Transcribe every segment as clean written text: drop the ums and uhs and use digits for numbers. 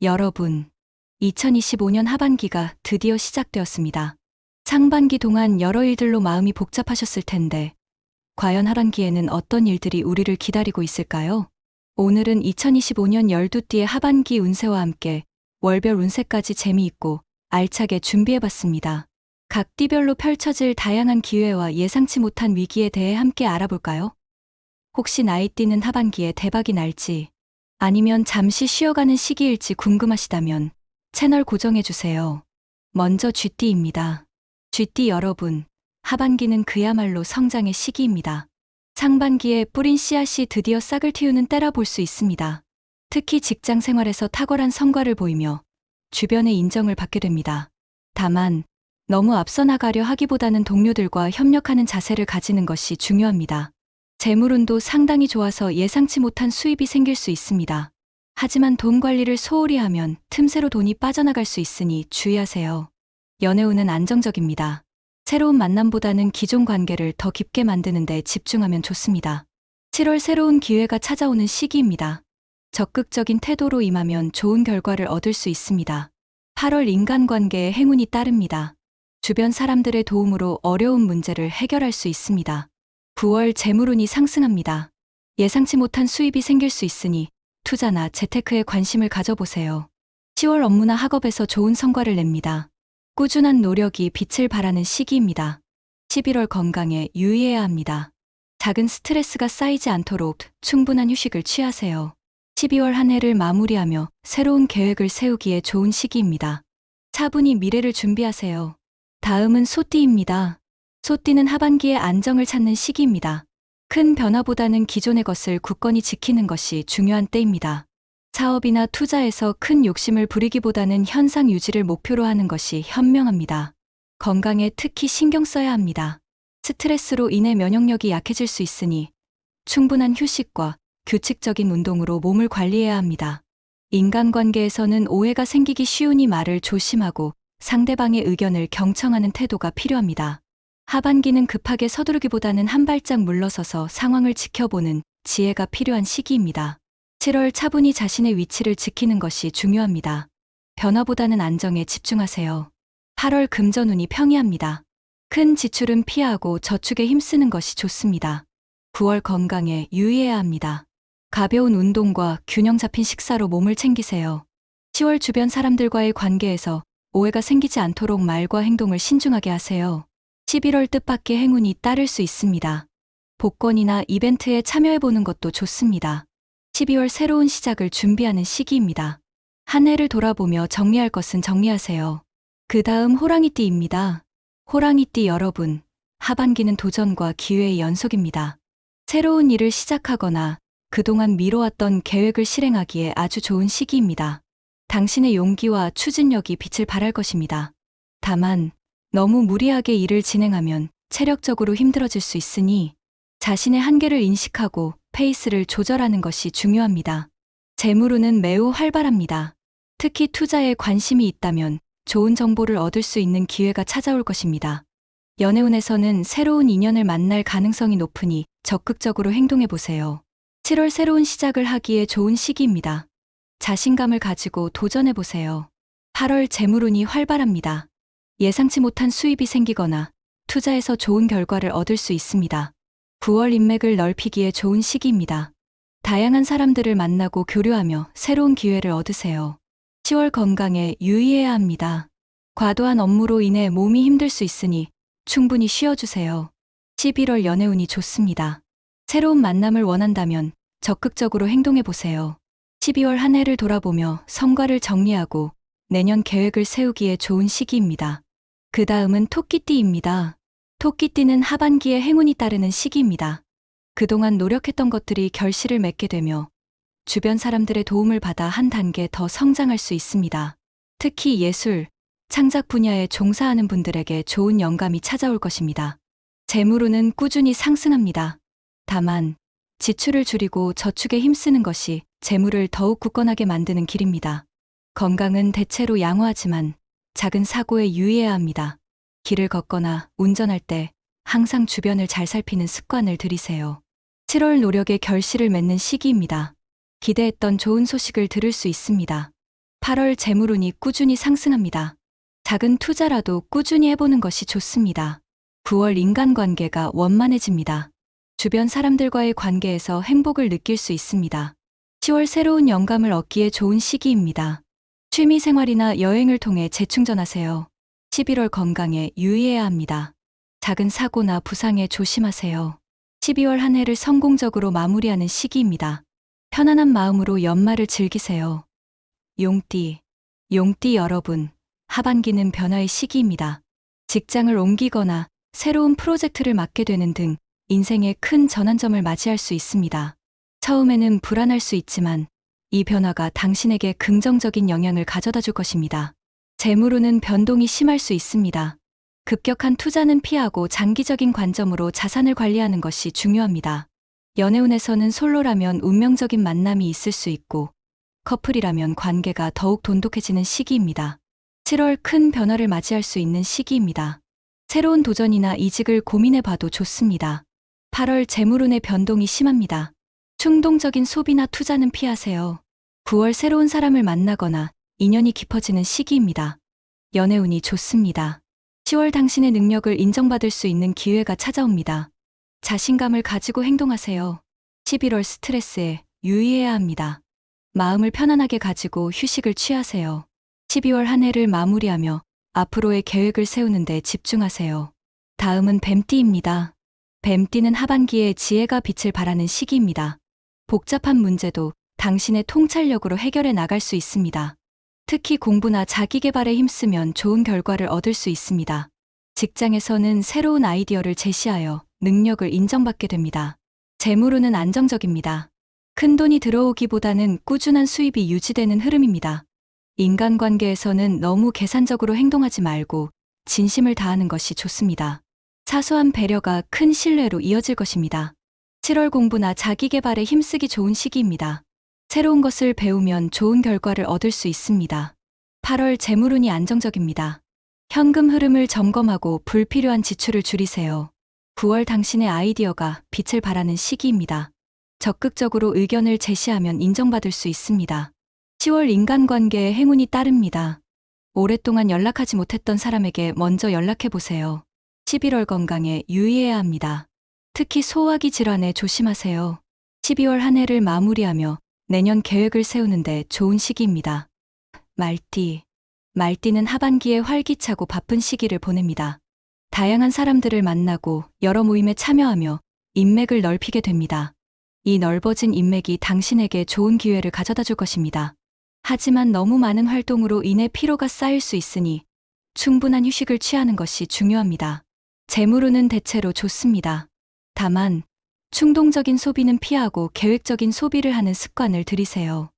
여러분, 2025년 하반기가 드디어 시작되었습니다. 상반기 동안 여러 일들로 마음이 복잡하셨을 텐데, 과연 하반기에는 어떤 일들이 우리를 기다리고 있을까요? 오늘은 2025년 12띠의 하반기 운세와 함께 월별 운세까지 재미있고 알차게 준비해봤습니다. 각 띠별로 펼쳐질 다양한 기회와 예상치 못한 위기에 대해 함께 알아볼까요? 혹시 나의 띠는 하반기에 대박이 날지, 아니면 잠시 쉬어가는 시기일지 궁금하시다면 채널 고정해주세요. 먼저 쥐띠입니다. 쥐띠 여러분, 하반기는 그야말로 성장의 시기입니다. 상반기에 뿌린 씨앗이 드디어 싹을 틔우는 때라 볼 수 있습니다. 특히 직장 생활에서 탁월한 성과를 보이며 주변의 인정을 받게 됩니다. 다만, 너무 앞서 나가려 하기보다는 동료들과 협력하는 자세를 가지는 것이 중요합니다. 재물운도 상당히 좋아서 예상치 못한 수입이 생길 수 있습니다. 하지만 돈 관리를 소홀히 하면 틈새로 돈이 빠져나갈 수 있으니 주의하세요. 연애운은 안정적입니다. 새로운 만남보다는 기존 관계를 더 깊게 만드는 데 집중하면 좋습니다. 7월 새로운 기회가 찾아오는 시기입니다. 적극적인 태도로 임하면 좋은 결과를 얻을 수 있습니다. 8월 인간관계에 행운이 따릅니다. 주변 사람들의 도움으로 어려운 문제를 해결할 수 있습니다. 9월 재물운이 상승합니다. 예상치 못한 수입이 생길 수 있으니 투자나 재테크에 관심을 가져보세요. 10월 업무나 학업에서 좋은 성과를 냅니다. 꾸준한 노력이 빛을 발하는 시기입니다. 11월 건강에 유의해야 합니다. 작은 스트레스가 쌓이지 않도록 충분한 휴식을 취하세요. 12월 한 해를 마무리하며 새로운 계획을 세우기에 좋은 시기입니다. 차분히 미래를 준비하세요. 다음은 소띠입니다. 소띠는 하반기에 안정을 찾는 시기입니다. 큰 변화보다는 기존의 것을 굳건히 지키는 것이 중요한 때입니다. 사업이나 투자에서 큰 욕심을 부리기보다는 현상 유지를 목표로 하는 것이 현명합니다. 건강에 특히 신경 써야 합니다. 스트레스로 인해 면역력이 약해질 수 있으니 충분한 휴식과 규칙적인 운동으로 몸을 관리해야 합니다. 인간관계에서는 오해가 생기기 쉬우니 말을 조심하고 상대방의 의견을 경청하는 태도가 필요합니다. 하반기는 급하게 서두르기보다는 한 발짝 물러서서 상황을 지켜보는 지혜가 필요한 시기입니다. 7월 차분히 자신의 위치를 지키는 것이 중요합니다. 변화보다는 안정에 집중하세요. 8월 금전운이 평이합니다. 큰 지출은 피하고 저축에 힘쓰는 것이 좋습니다. 9월 건강에 유의해야 합니다. 가벼운 운동과 균형 잡힌 식사로 몸을 챙기세요. 10월 주변 사람들과의 관계에서 오해가 생기지 않도록 말과 행동을 신중하게 하세요. 11월 뜻밖의 행운이 따를 수 있습니다. 복권이나 이벤트에 참여해보는 것도 좋습니다. 12월 새로운 시작을 준비하는 시기입니다. 한 해를 돌아보며 정리할 것은 정리하세요. 그 다음 호랑이띠입니다. 호랑이띠 여러분, 하반기는 도전과 기회의 연속입니다. 새로운 일을 시작하거나 그동안 미뤄왔던 계획을 실행하기에 아주 좋은 시기입니다. 당신의 용기와 추진력이 빛을 발할 것입니다. 다만, 너무 무리하게 일을 진행하면 체력적으로 힘들어질 수 있으니 자신의 한계를 인식하고 페이스를 조절하는 것이 중요합니다. 재물운은 매우 활발합니다. 특히 투자에 관심이 있다면 좋은 정보를 얻을 수 있는 기회가 찾아올 것입니다. 연애운에서는 새로운 인연을 만날 가능성이 높으니 적극적으로 행동해보세요. 7월 새로운 시작을 하기에 좋은 시기입니다. 자신감을 가지고 도전해보세요. 8월 재물운이 활발합니다. 예상치 못한 수입이 생기거나 투자에서 좋은 결과를 얻을 수 있습니다. 9월 인맥을 넓히기에 좋은 시기입니다. 다양한 사람들을 만나고 교류하며 새로운 기회를 얻으세요. 10월 건강에 유의해야 합니다. 과도한 업무로 인해 몸이 힘들 수 있으니 충분히 쉬어주세요. 11월 연애운이 좋습니다. 새로운 만남을 원한다면 적극적으로 행동해보세요. 12월 한 해를 돌아보며 성과를 정리하고 내년 계획을 세우기에 좋은 시기입니다. 그 다음은 토끼띠입니다. 토끼띠는 하반기에 행운이 따르는 시기입니다. 그동안 노력했던 것들이 결실을 맺게 되며 주변 사람들의 도움을 받아 한 단계 더 성장할 수 있습니다. 특히 예술, 창작 분야에 종사하는 분들에게 좋은 영감이 찾아올 것입니다. 재물운은 꾸준히 상승합니다. 다만, 지출을 줄이고 저축에 힘쓰는 것이 재물을 더욱 굳건하게 만드는 길입니다. 건강은 대체로 양호하지만 작은 사고에 유의해야 합니다. 길을 걷거나 운전할 때 항상 주변을 잘 살피는 습관을 들이세요. 7월 노력의 결실을 맺는 시기입니다. 기대했던 좋은 소식을 들을 수 있습니다. 8월 재물운이 꾸준히 상승합니다. 작은 투자라도 꾸준히 해보는 것이 좋습니다. 9월 인간관계가 원만해집니다. 주변 사람들과의 관계에서 행복을 느낄 수 있습니다. 10월 새로운 영감을 얻기에 좋은 시기입니다. 취미생활이나 여행을 통해 재충전하세요. 11월 건강에 유의해야 합니다. 작은 사고나 부상에 조심하세요. 12월 한 해를 성공적으로 마무리하는 시기입니다. 편안한 마음으로 연말을 즐기세요. 용띠 여러분, 하반기는 변화의 시기입니다. 직장을 옮기거나 새로운 프로젝트를 맡게 되는 등 인생의 큰 전환점을 맞이할 수 있습니다. 처음에는 불안할 수 있지만 이 변화가 당신에게 긍정적인 영향을 가져다 줄 것입니다. 재물운은 변동이 심할 수 있습니다. 급격한 투자는 피하고 장기적인 관점으로 자산을 관리하는 것이 중요합니다. 연애운에서는 솔로라면 운명적인 만남이 있을 수 있고 커플이라면 관계가 더욱 돈독해지는 시기입니다. 7월 큰 변화를 맞이할 수 있는 시기입니다. 새로운 도전이나 이직을 고민해봐도 좋습니다. 8월 재물운의 변동이 심합니다. 충동적인 소비나 투자는 피하세요. 9월 새로운 사람을 만나거나 인연이 깊어지는 시기입니다. 연애운이 좋습니다. 10월 당신의 능력을 인정받을 수 있는 기회가 찾아옵니다. 자신감을 가지고 행동하세요. 11월 스트레스에 유의해야 합니다. 마음을 편안하게 가지고 휴식을 취하세요. 12월 한 해를 마무리하며 앞으로의 계획을 세우는 데 집중하세요. 다음은 뱀띠입니다. 뱀띠는 하반기에 지혜가 빛을 발하는 시기입니다. 복잡한 문제도 당신의 통찰력으로 해결해 나갈 수 있습니다. 특히 공부나 자기계발에 힘쓰면 좋은 결과를 얻을 수 있습니다. 직장에서는 새로운 아이디어를 제시하여 능력을 인정받게 됩니다. 재물운은 안정적입니다. 큰돈이 들어오기보다는 꾸준한 수입이 유지되는 흐름입니다. 인간관계에서는 너무 계산적으로 행동하지 말고 진심을 다하는 것이 좋습니다. 사소한 배려가 큰 신뢰로 이어질 것입니다. 7월 공부나 자기계발에 힘쓰기 좋은 시기입니다. 새로운 것을 배우면 좋은 결과를 얻을 수 있습니다. 8월 재물운이 안정적입니다. 현금 흐름을 점검하고 불필요한 지출을 줄이세요. 9월 당신의 아이디어가 빛을 발하는 시기입니다. 적극적으로 의견을 제시하면 인정받을 수 있습니다. 10월 인간관계에 행운이 따릅니다. 오랫동안 연락하지 못했던 사람에게 먼저 연락해보세요. 11월 건강에 유의해야 합니다. 특히 소화기 질환에 조심하세요. 12월 한 해를 마무리하며 내년 계획을 세우는데 좋은 시기입니다. 말띠는 하반기에 활기차고 바쁜 시기를 보냅니다. 다양한 사람들을 만나고 여러 모임에 참여하며 인맥을 넓히게 됩니다. 이 넓어진 인맥이 당신에게 좋은 기회를 가져다 줄 것입니다. 하지만 너무 많은 활동으로 인해 피로가 쌓일 수 있으니 충분한 휴식을 취하는 것이 중요합니다. 재물운은 대체로 좋습니다. 다만 충동적인 소비는 피하고 계획적인 소비를 하는 습관을 들이세요.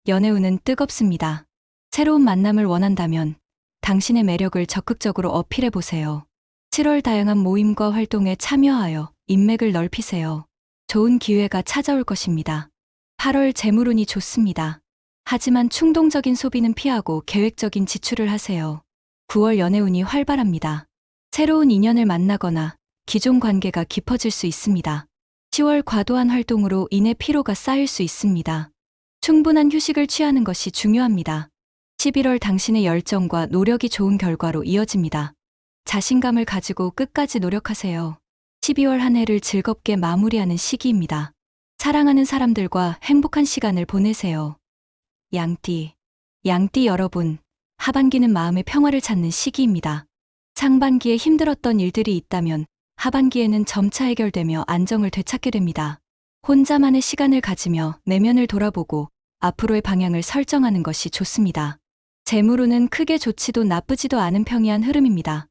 연애운은 뜨겁습니다. 새로운 만남을 원한다면 당신의 매력을 적극적으로 어필해보세요. 7월 다양한 모임과 활동에 참여하여 인맥을 넓히세요. 좋은 기회가 찾아올 것입니다. 8월 재물운이 좋습니다. 하지만 충동적인 소비는 피하고 계획적인 지출을 하세요. 9월 연애운이 활발합니다. 새로운 인연을 만나거나 기존 관계가 깊어질 수 있습니다. 10월 과도한 활동으로 인해 피로가 쌓일 수 있습니다. 충분한 휴식을 취하는 것이 중요합니다. 11월 당신의 열정과 노력이 좋은 결과로 이어집니다. 자신감을 가지고 끝까지 노력하세요. 12월 한 해를 즐겁게 마무리하는 시기입니다. 사랑하는 사람들과 행복한 시간을 보내세요. 양띠 여러분, 하반기는 마음의 평화를 찾는 시기입니다. 상반기에 힘들었던 일들이 있다면 하반기에는 점차 해결되며 안정을 되찾게 됩니다. 혼자만의 시간을 가지며 내면을 돌아보고 앞으로의 방향을 설정하는 것이 좋습니다. 재물운은 크게 좋지도 나쁘지도 않은 평이한 흐름입니다.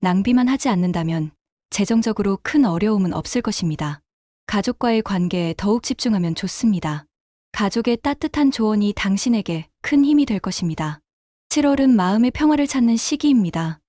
낭비만 하지 않는다면 재정적으로 큰 어려움은 없을 것입니다. 가족과의 관계에 더욱 집중하면 좋습니다. 가족의 따뜻한 조언이 당신에게 큰 힘이 될 것입니다. 7월은 마음의 평화를 찾는 시기입니다.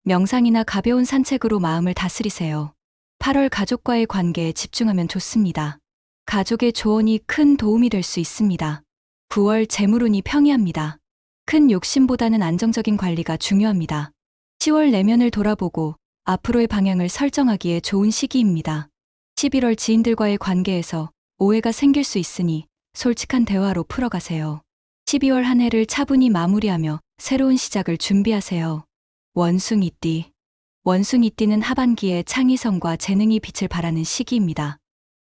명상이나 가벼운 산책으로 마음을 다스리세요. 8월 가족과의 관계에 집중하면 좋습니다. 가족의 조언이 큰 도움이 될 수 있습니다. 9월 재물운이 평이합니다. 큰 욕심보다는 안정적인 관리가 중요합니다. 10월 내면을 돌아보고 앞으로의 방향을 설정하기에 좋은 시기입니다. 11월 지인들과의 관계에서 오해가 생길 수 있으니 솔직한 대화로 풀어가세요. 12월 한 해를 차분히 마무리하며 새로운 시작을 준비하세요. 원숭이띠. 원숭이띠는 하반기에 창의성과 재능이 빛을 발하는 시기입니다.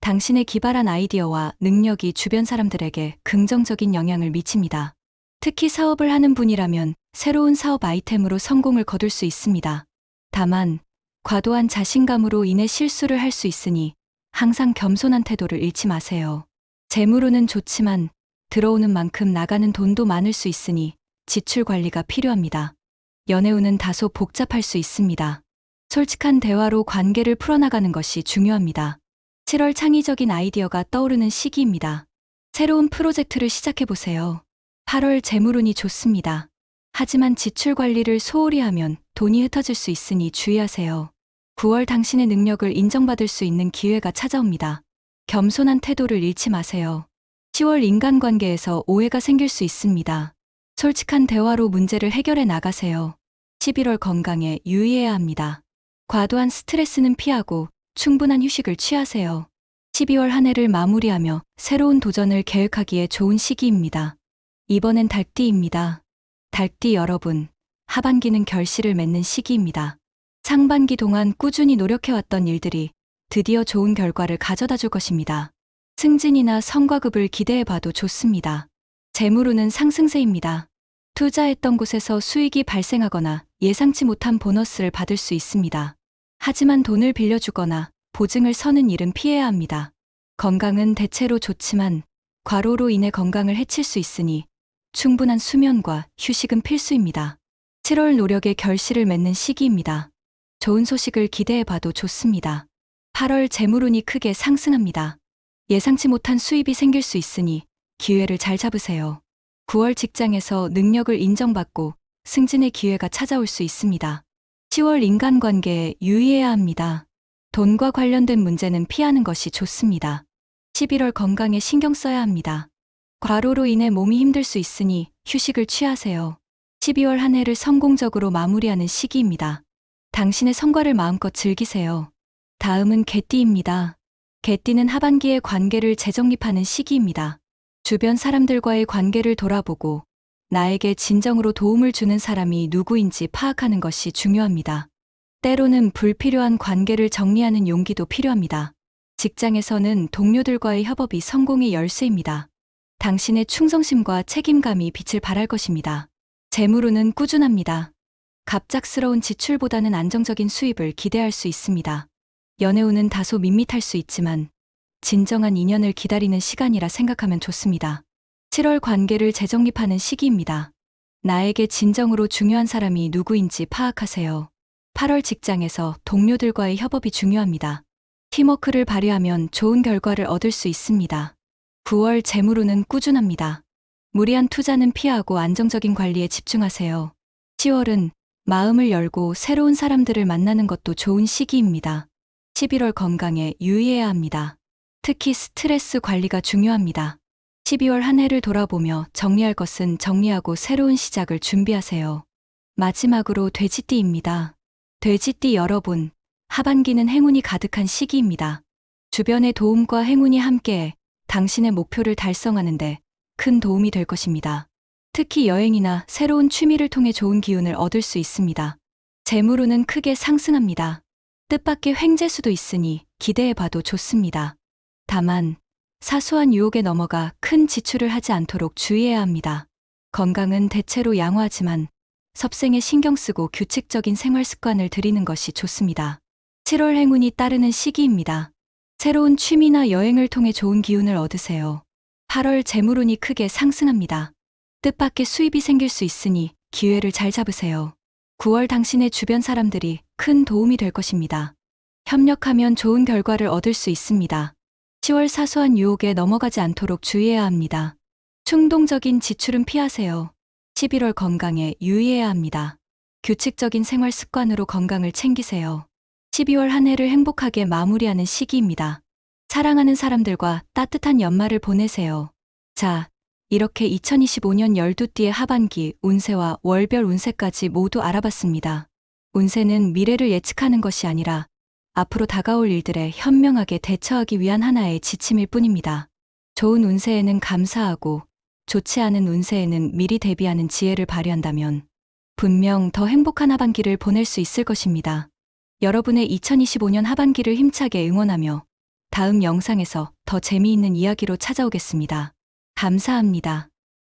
당신의 기발한 아이디어와 능력이 주변 사람들에게 긍정적인 영향을 미칩니다. 특히 사업을 하는 분이라면 새로운 사업 아이템으로 성공을 거둘 수 있습니다. 다만, 과도한 자신감으로 인해 실수를 할 수 있으니 항상 겸손한 태도를 잃지 마세요. 재물운은 좋지만 들어오는 만큼 나가는 돈도 많을 수 있으니 지출 관리가 필요합니다. 연애운은 다소 복잡할 수 있습니다. 솔직한 대화로 관계를 풀어나가는 것이 중요합니다. 7월 창의적인 아이디어가 떠오르는 시기입니다. 새로운 프로젝트를 시작해보세요. 8월 재물운이 좋습니다. 하지만 지출 관리를 소홀히 하면 돈이 흩어질 수 있으니 주의하세요. 9월 당신의 능력을 인정받을 수 있는 기회가 찾아옵니다. 겸손한 태도를 잃지 마세요. 10월 인간관계에서 오해가 생길 수 있습니다. 솔직한 대화로 문제를 해결해 나가세요. 11월 건강에 유의해야 합니다. 과도한 스트레스는 피하고 충분한 휴식을 취하세요. 12월 한 해를 마무리하며 새로운 도전을 계획하기에 좋은 시기입니다. 이번엔 달띠입니다. 달띠 여러분, 하반기는 결실을 맺는 시기입니다. 상반기 동안 꾸준히 노력해왔던 일들이 드디어 좋은 결과를 가져다 줄 것입니다. 승진이나 성과급을 기대해봐도 좋습니다. 재물운은 상승세입니다. 투자했던 곳에서 수익이 발생하거나 예상치 못한 보너스를 받을 수 있습니다. 하지만 돈을 빌려주거나 보증을 서는 일은 피해야 합니다. 건강은 대체로 좋지만 과로로 인해 건강을 해칠 수 있으니 충분한 수면과 휴식은 필수입니다. 7월 노력의 결실을 맺는 시기입니다. 좋은 소식을 기대해봐도 좋습니다. 8월 재물운이 크게 상승합니다. 예상치 못한 수입이 생길 수 있으니 기회를 잘 잡으세요. 9월 직장에서 능력을 인정받고 승진의 기회가 찾아올 수 있습니다. 10월 인간관계에 유의해야 합니다. 돈과 관련된 문제는 피하는 것이 좋습니다. 11월 건강에 신경 써야 합니다. 과로로 인해 몸이 힘들 수 있으니 휴식을 취하세요. 12월 한 해를 성공적으로 마무리하는 시기입니다. 당신의 성과를 마음껏 즐기세요. 다음은 개띠입니다. 개띠는 하반기에 관계를 재정립하는 시기입니다. 주변 사람들과의 관계를 돌아보고 나에게 진정으로 도움을 주는 사람이 누구인지 파악하는 것이 중요합니다. 때로는 불필요한 관계를 정리하는 용기도 필요합니다. 직장에서는 동료들과의 협업이 성공의 열쇠입니다. 당신의 충성심과 책임감이 빛을 발할 것입니다. 재물운은 꾸준합니다. 갑작스러운 지출보다는 안정적인 수입을 기대할 수 있습니다. 연애운은 다소 밋밋할 수 있지만 진정한 인연을 기다리는 시간이라 생각하면 좋습니다. 7월 관계를 재정립하는 시기입니다. 나에게 진정으로 중요한 사람이 누구인지 파악하세요. 8월 직장에서 동료들과의 협업이 중요합니다. 팀워크를 발휘하면 좋은 결과를 얻을 수 있습니다. 9월 재물운은 꾸준합니다. 무리한 투자는 피하고 안정적인 관리에 집중하세요. 10월은 마음을 열고 새로운 사람들을 만나는 것도 좋은 시기입니다. 11월 건강에 유의해야 합니다. 특히 스트레스 관리가 중요합니다. 12월 한 해를 돌아보며 정리할 것은 정리하고 새로운 시작을 준비하세요. 마지막으로 돼지띠입니다. 돼지띠 여러분, 하반기는 행운이 가득한 시기입니다. 주변의 도움과 행운이 함께해 당신의 목표를 달성하는데 큰 도움이 될 것입니다. 특히 여행이나 새로운 취미를 통해 좋은 기운을 얻을 수 있습니다. 재물운은 크게 상승합니다. 뜻밖의 횡재수도 있으니 기대해봐도 좋습니다. 다만 사소한 유혹에 넘어가 큰 지출을 하지 않도록 주의해야 합니다. 건강은 대체로 양호하지만 섭생에 신경 쓰고 규칙적인 생활 습관을 들이는 것이 좋습니다. 7월 행운이 따르는 시기입니다. 새로운 취미나 여행을 통해 좋은 기운을 얻으세요. 8월 재물운이 크게 상승합니다. 뜻밖의 수입이 생길 수 있으니 기회를 잘 잡으세요. 9월 당신의 주변 사람들이 큰 도움이 될 것입니다. 협력하면 좋은 결과를 얻을 수 있습니다. 10월 사소한 유혹에 넘어가지 않도록 주의해야 합니다. 충동적인 지출은 피하세요. 11월 건강에 유의해야 합니다. 규칙적인 생활 습관으로 건강을 챙기세요. 12월 한 해를 행복하게 마무리하는 시기입니다. 사랑하는 사람들과 따뜻한 연말을 보내세요. 자, 이렇게 2025년 12띠의 하반기 운세와 월별 운세까지 모두 알아봤습니다. 운세는 미래를 예측하는 것이 아니라 앞으로 다가올 일들에 현명하게 대처하기 위한 하나의 지침일 뿐입니다. 좋은 운세에는 감사하고 좋지 않은 운세에는 미리 대비하는 지혜를 발휘한다면 분명 더 행복한 하반기를 보낼 수 있을 것입니다. 여러분의 2025년 하반기를 힘차게 응원하며 다음 영상에서 더 재미있는 이야기로 찾아오겠습니다. 감사합니다.